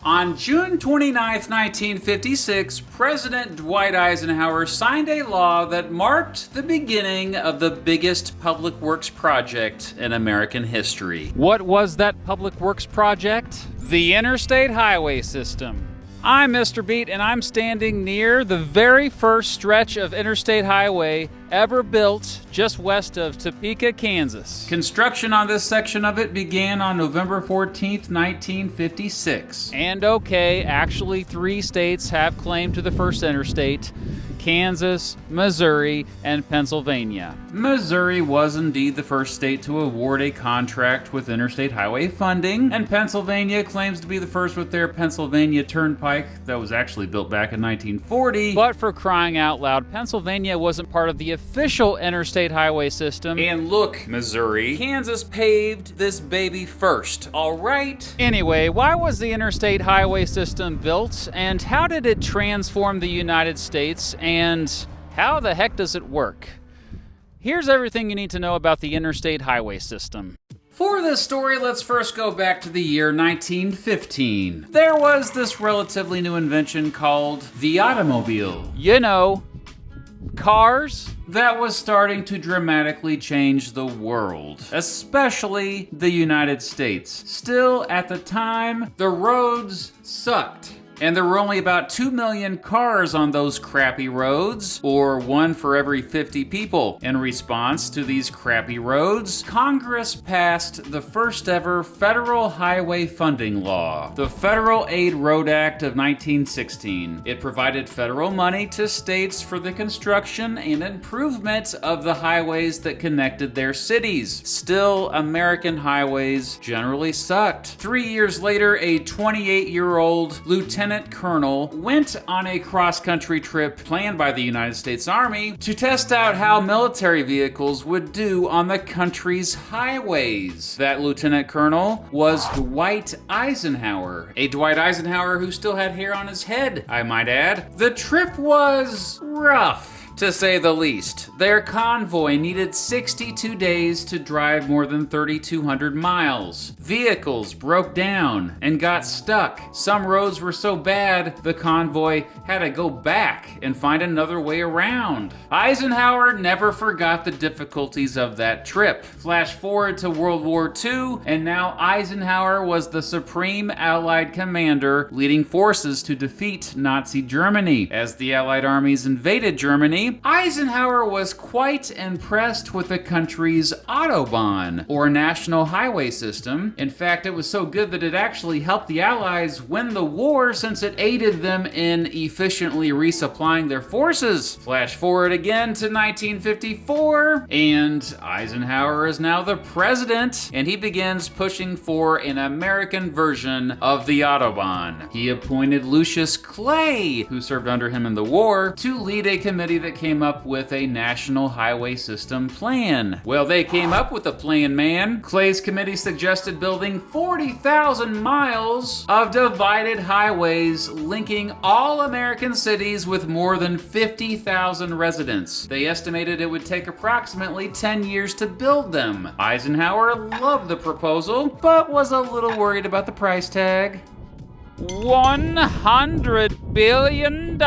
On June 29, 1956, President Dwight Eisenhower signed a law that marked the beginning of the biggest public works project in American history. What was that public works project? The Interstate Highway System. I'm Mr. Beat, and I'm standing near the very first stretch of interstate highway ever built just west of Topeka, Kansas. Construction on this section of it began on November 14th, 1956. And okay, actually 3 states have claim to the first interstate: Kansas, Missouri, and Pennsylvania. Missouri was indeed the first state to award a contract with interstate highway funding, and Pennsylvania claims to be the first with their Pennsylvania Turnpike that was actually built back in 1940. But for crying out loud, Pennsylvania wasn't part of the official interstate highway system. And look, Missouri, Kansas paved this baby first, all right? Anyway, why was the interstate highway system built, and how did it transform the United States, and how the heck does it work? Here's everything you need to know about the interstate highway system. For this story, let's first go back to the year 1915. There was this relatively new invention called the automobile. You know, cars that was starting to dramatically change the world, especially the United States. Still, at the time, the roads sucked. And there were only about 2 million cars on those crappy roads, or 1 for every 50 people. In response to these crappy roads, Congress passed the first ever federal highway funding law, the Federal Aid Road Act of 1916. It provided federal money to states for the construction and improvement of the highways that connected their cities. Still, American highways generally sucked. 3 years later, a 28-year-old lieutenant colonel went on a cross-country trip planned by the United States Army to test out how military vehicles would do on the country's highways. That lieutenant colonel was Dwight Eisenhower. A Dwight Eisenhower who still had hair on his head, I might add. The trip was rough, to say the least. Their convoy needed 62 days to drive more than 3,200 miles. Vehicles broke down and got stuck. Some roads were so bad, the convoy had to go back and find another way around. Eisenhower never forgot the difficulties of that trip. Flash forward to World War II, and now Eisenhower was the supreme Allied commander leading forces to defeat Nazi Germany. As the Allied armies invaded Germany, Eisenhower was quite impressed with the country's Autobahn, or national highway system. In fact, it was so good that it actually helped the Allies win the war, since it aided them in efficiently resupplying their forces. Flash forward again to 1954, and Eisenhower is now the president, and he begins pushing for an American version of the Autobahn. He appointed Lucius Clay, who served under him in the war, to lead a committee that came up with a national highway system plan. Well, they came up with a plan, man. Clay's committee suggested building 40,000 miles of divided highways linking all American cities with more than 50,000 residents. They estimated it would take approximately 10 years to build them. Eisenhower loved the proposal, but was a little worried about the price tag. $100 billion.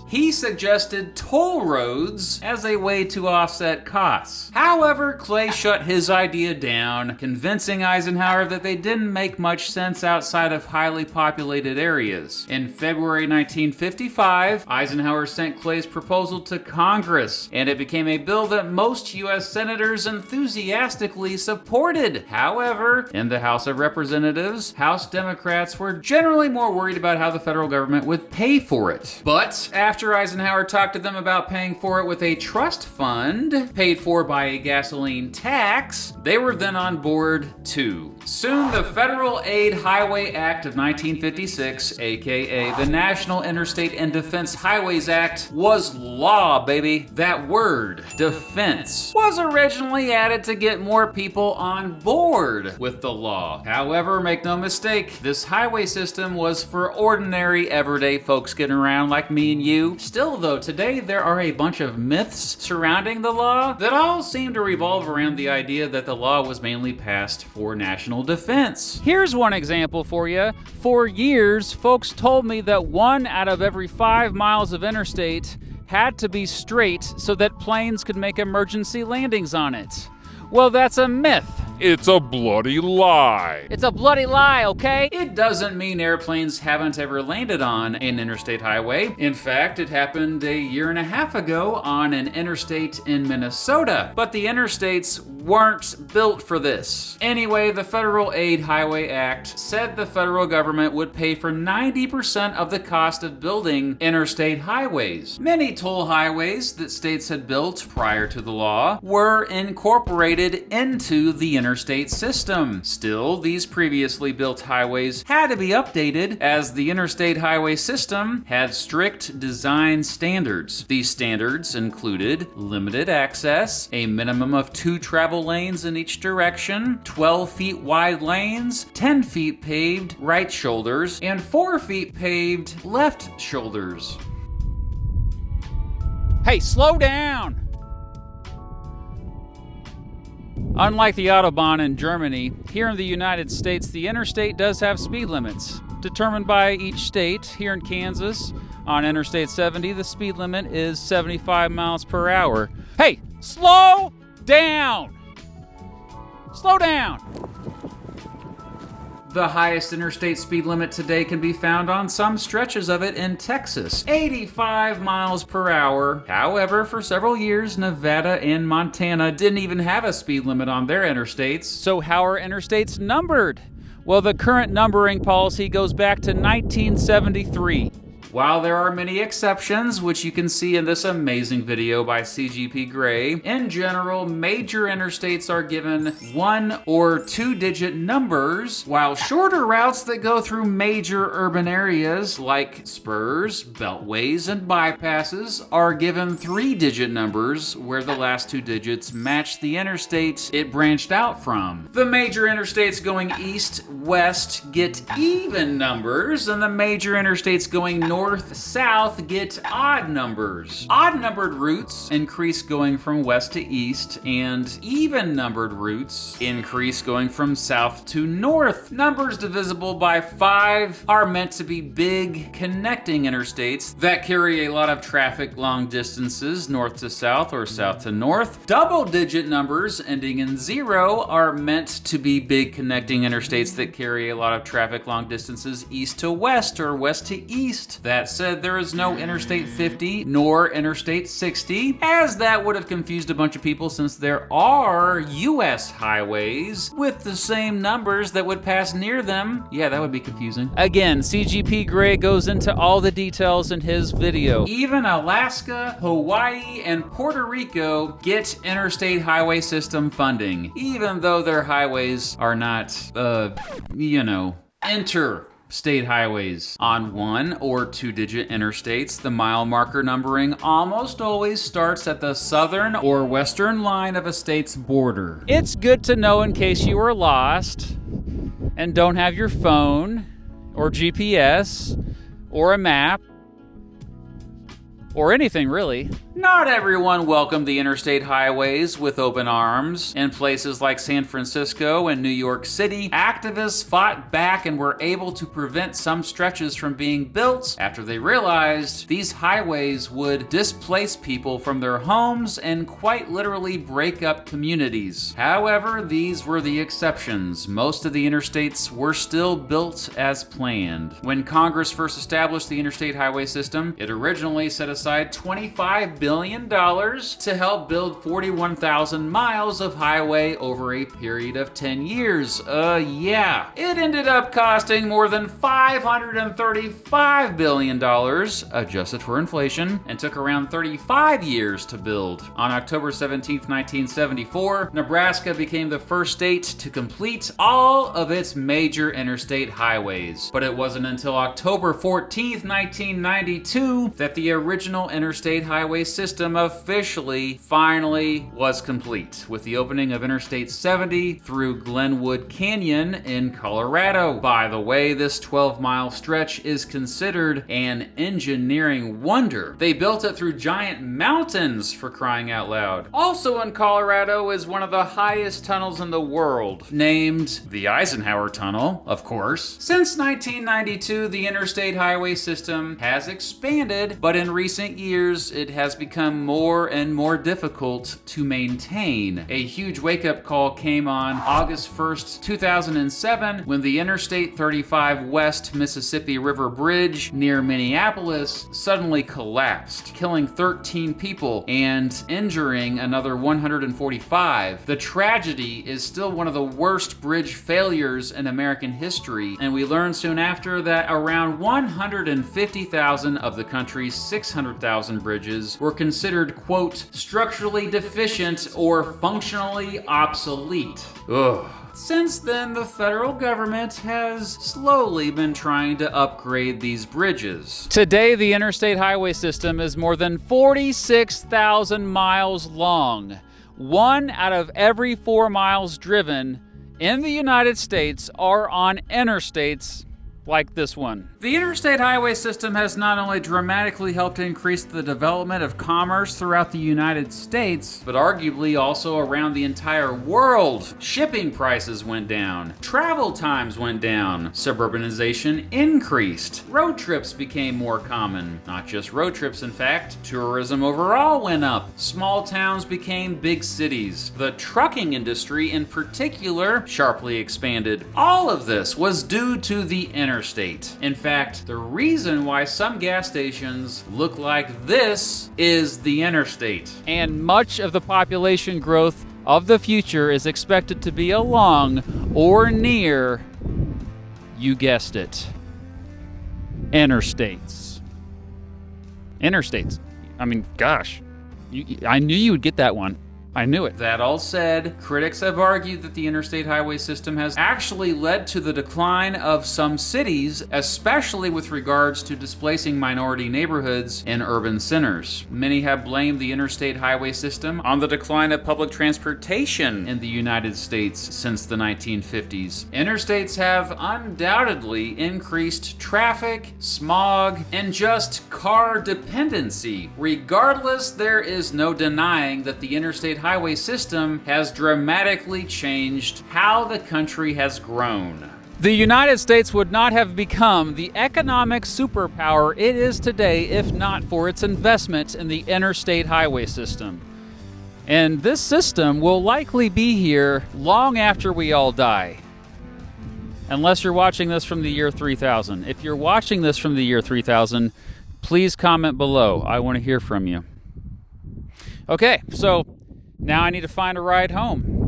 He suggested toll roads as a way to offset costs. However, Clay shut his idea down, convincing Eisenhower that they didn't make much sense outside of highly populated areas. In February 1955, Eisenhower sent Clay's proposal to Congress, and it became a bill that most U.S. senators enthusiastically supported. However, in the House of Representatives, House Democrats were generally more worried about how the federal government would pay for it. But after Eisenhower talked to them about paying for it with a trust fund, paid for by a gasoline tax, they were then on board too. Soon, the Federal Aid Highway Act of 1956, aka the National Interstate and Defense Highways Act, was law, baby. That word, defense, was originally added to get more people on board with the law. However, make no mistake, this highway system was for ordinary, everyday folks getting around like me and you. to. Still though, today there are a bunch of myths surrounding the law that all seem to revolve around the idea that the law was mainly passed for national defense. Here's one example for you. For years, folks told me that 1 out of every 5 miles of interstate had to be straight so that planes could make emergency landings on it. Well, that's a myth. It's a bloody lie. It's a bloody lie, okay? It doesn't mean airplanes haven't ever landed on an interstate highway. In fact, it happened a year and a half ago on an interstate in Minnesota. But the interstates weren't built for this. Anyway, the Federal Aid Highway Act said the federal government would pay for 90% of the cost of building interstate highways. Many toll highways that states had built prior to the law were incorporated into the interstate system. Still, these previously built highways had to be updated as the Interstate Highway System had strict design standards. These standards included limited access, a minimum of 2 travel lanes in each direction, 12 feet wide lanes, 10 feet paved right shoulders, and 4 feet paved left shoulders. Hey, slow down! Unlike the Autobahn in Germany, here in the United States, the interstate does have speed limits, determined by each state. Here in Kansas, on Interstate 70, the speed limit is 75 miles per hour. Hey, slow down! Slow down! The highest interstate speed limit today can be found on some stretches of it in Texas, 85 miles per hour. However, for several years, Nevada and Montana didn't even have a speed limit on their interstates. So how are interstates numbered? Well, the current numbering policy goes back to 1973. While there are many exceptions, which you can see in this amazing video by CGP Grey, in general, major interstates are given 1 or 2-digit numbers, while shorter routes that go through major urban areas like spurs, beltways, and bypasses are given 3-digit numbers, where the last 2 digits match the interstate it branched out from. The major interstates going east-west get even numbers, and the major interstates going north-south get odd numbers. Odd-numbered routes increase going from west to east, and even-numbered routes increase going from south to north. Numbers divisible by 5 are meant to be big, connecting interstates that carry a lot of traffic long distances, north to south or south to north. Double-digit numbers ending in 0 are meant to be big, connecting interstates that carry a lot of traffic long distances, east to west or west to east. That said, there is no Interstate 50 nor Interstate 60, as that would have confused a bunch of people since there are U.S. highways with the same numbers that would pass near them. Yeah, that would be confusing. Again, CGP Grey goes into all the details in his video. Even Alaska, Hawaii, and Puerto Rico get Interstate Highway System funding, even though their highways are not, interstate highways. On 1 or 2-digit interstates, the mile marker numbering almost always starts at the southern or western line of a state's border. It's good to know in case you are lost and don't have your phone or GPS or a map or anything really. Not everyone welcomed the interstate highways with open arms. In places like San Francisco and New York City, activists fought back and were able to prevent some stretches from being built after they realized these highways would displace people from their homes and quite literally break up communities. However, these were the exceptions. Most of the interstates were still built as planned. When Congress first established the Interstate Highway System, it originally set aside $25 billion to help build 41,000 miles of highway over a period of 10 years. Yeah. It ended up costing more than $535 billion, adjusted for inflation, and took around 35 years to build. On October 17, 1974, Nebraska became the first state to complete all of its major interstate highways. But it wasn't until October 14, 1992, that the original Interstate Highway System officially, finally, was complete with the opening of Interstate 70 through Glenwood Canyon in Colorado. By the way, this 12-mile stretch is considered an engineering wonder. They built it through giant mountains, for crying out loud. Also in Colorado is one of the highest tunnels in the world, named the Eisenhower Tunnel, of course. Since 1992, the Interstate Highway System has expanded, but in recent years, it has become more and more difficult to maintain. A huge wake-up call came on August 1st, 2007, when the Interstate 35 West Mississippi River Bridge near Minneapolis suddenly collapsed, killing 13 people and injuring another 145. The tragedy is still one of the worst bridge failures in American history, and we learned soon after that around 150,000 of the country's 600,000 bridges were considered, quote, structurally deficient or functionally obsolete. Ugh. Since then, the federal government has slowly been trying to upgrade these bridges. Today, the Interstate Highway System is more than 46,000 miles long. 1 out of every 4 miles driven in the United States are on interstates like this one. The Interstate Highway System has not only dramatically helped increase the development of commerce throughout the United States, but arguably also around the entire world. Shipping prices went down, travel times went down, suburbanization increased, road trips became more common. Not just road trips, in fact, tourism overall went up. Small towns became big cities. The trucking industry in particular sharply expanded. All of this was due to the interstate. In fact, the reason why some gas stations look like this is the interstate. And much of the population growth of the future is expected to be along or near, you guessed it, interstates. Interstates. I mean, gosh, I knew you would get that one. I knew it. That all said, critics have argued that the Interstate Highway System has actually led to the decline of some cities, especially with regards to displacing minority neighborhoods in urban centers. Many have blamed the Interstate Highway System on the decline of public transportation in the United States since the 1950s. Interstates have undoubtedly increased traffic, smog, and just car dependency. Regardless, there is no denying that the Interstate Highway System has dramatically changed how the country has grown. The United States would not have become the economic superpower it is today if not for its investment in the Interstate Highway System. And this system will likely be here long after we all die. Unless you're watching this from the year 3000. If you're watching this from the year 3000, please comment below. I want to hear from you. Okay, so now I need to find a ride home.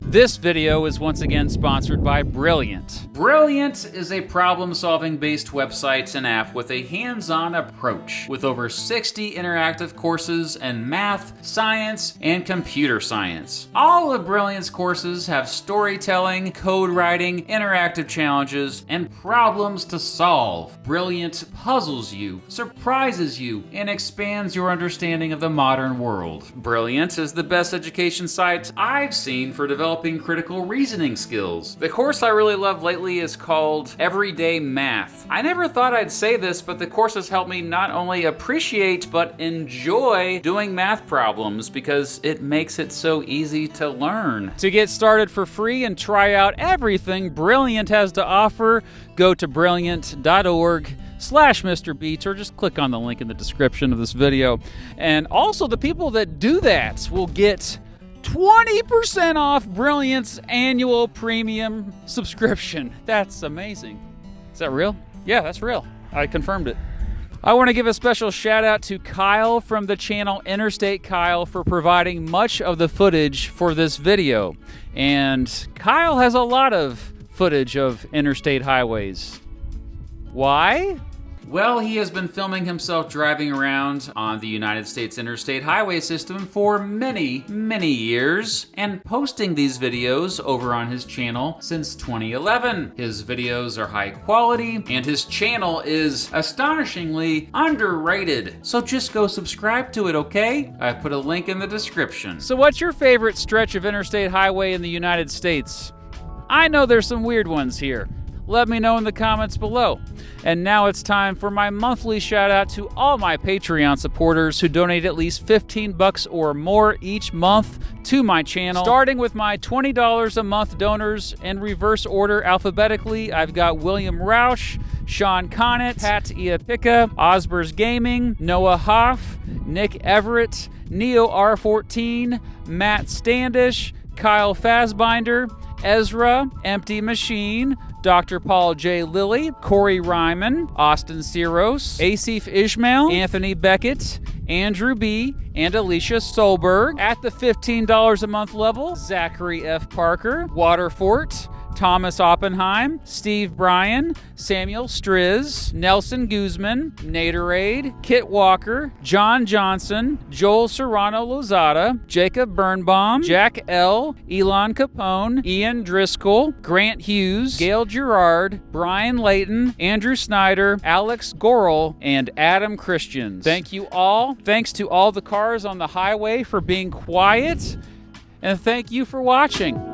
This video is once again sponsored by Brilliant. Brilliant is a problem-solving based website and app with a hands-on approach, with over 60 interactive courses in math, science, and computer science. All of Brilliant's courses have storytelling, code writing, interactive challenges, and problems to solve. Brilliant puzzles you, surprises you, and expands your understanding of the modern world. Brilliant is the best education site I've seen for developing critical reasoning skills. The course I really love lately is called Everyday Math. I never thought I'd say this, but the course has helped me not only appreciate but enjoy doing math problems because it makes it so easy to learn. To get started for free and try out everything Brilliant has to offer, go to brilliant.org/Mr. Beats, or just click on the link in the description of this video. And also, the people that do that will get 20% off Brilliant's annual premium subscription. That's amazing. Is that real? Yeah, that's real. I confirmed it. I want to give a special shout out to Kyle from the channel Interstate Kyle for providing much of the footage for this video. And Kyle has a lot of footage of interstate highways. Why? Well, he has been filming himself driving around on the United States Interstate Highway System for many, many years and posting these videos over on his channel since 2011. His videos are high quality and his channel is astonishingly underrated. So just go subscribe to it, okay? I put a link in the description. So what's your favorite stretch of interstate highway in the United States? I know there's some weird ones here. Let me know in the comments below. And now it's time for my monthly shout out to all my Patreon supporters who donate at least $15 or more each month to my channel. Starting with my $20 a month donors in reverse order alphabetically, I've got William Roush, Sean Connett, Pat Iapika, Osbers Gaming, Noah Hoff, Nick Everett, Neo R14, Matt Standish, Kyle Fassbinder, Ezra, Empty Machine, Dr. Paul J. Lilly, Corey Ryman, Austin Ciros, Asif Ishmael, Anthony Beckett, Andrew B., and Alicia Solberg. At the $15 a month level, Zachary F. Parker, Waterfort, Thomas Oppenheim, Steve Bryan, Samuel Striz, Nelson Guzman, Naderade, Kit Walker, John Johnson, Joel Serrano Lozada, Jacob Birnbaum, Jack L., Elon Capone, Ian Driscoll, Grant Hughes, Gail Gerard, Brian Layton, Andrew Snyder, Alex Gorel, and Adam Christians. Thank you all. Thanks to all the cars on the highway for being quiet, and thank you for watching.